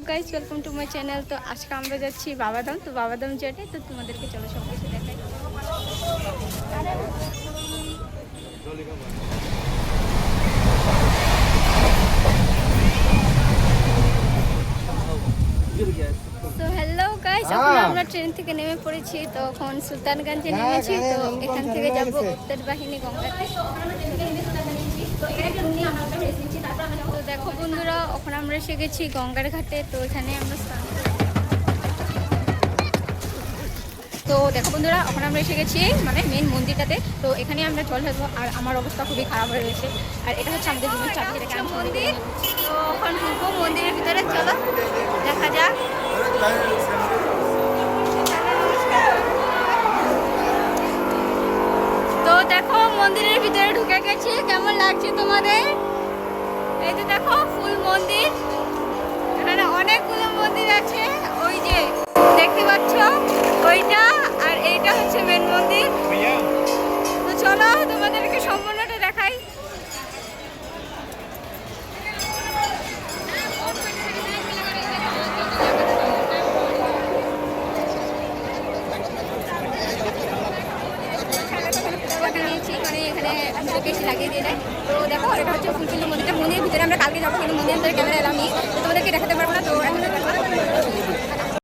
Guys, welcome to my channel. তো আজকে আমরা যাচ্ছি বাবাধাম। তো বাবাধাম যেতে তো তোমাদেরকে চলো সব কিছু দেখাই। তো হ্যালো গাইস, এখন আমরা ট্রেন থেকে নেমে পড়েছি। তো এখন সুলতানগঞ্জে নেমেছি। তো এখান থেকে যাব উত্তরবাহিনী গঙ্গাতে। তো দেখো বন্ধুরা, এখন আমরা এসে গেছি গঙ্গার ঘাটে। তো এখানে আমরা স্নান করব। তো দেখো বন্ধুরা, এখন আমরা এসে গেছি মানে মেন মন্দিরটাতে। তো এখানে আমরা জল ঢালবো। আর আমার অবস্থা খুবই খারাপ হয়ে রয়েছে। আর এটা হচ্ছে আমাদের জীবন চাপি মন্দির। তো এখন ঢুকবো মন্দিরের ভিতরে, চলো দেখা যাক। তো দেখো মন্দিরের ভিতরে ঢুকে গেছি, কেমন লাগছে তোমাদের? এই যে দেখো ফুল মন্দির, এখানে অনেকগুলো মন্দির আছে। ওই যে দেখতে পাচ্ছ ওইটা, আর এইটা হচ্ছে মেন মন্দির। তো চলো তোমাদেরকে সম্পূর্ণটা দেখাই। মানে এখানে লাগিয়ে দিয়ে দেয়। তো দেখো এটা হচ্ছে ফুলফিল্ড মন্দিরটা। মন্দিরের ভিতরে আমরা কালকে যাবো, কিন্তু মন্দিরের ভিতরে ক্যামেরা এলাম নেই, তো তোমাদেরকে দেখাতে পারবো না। তো এখন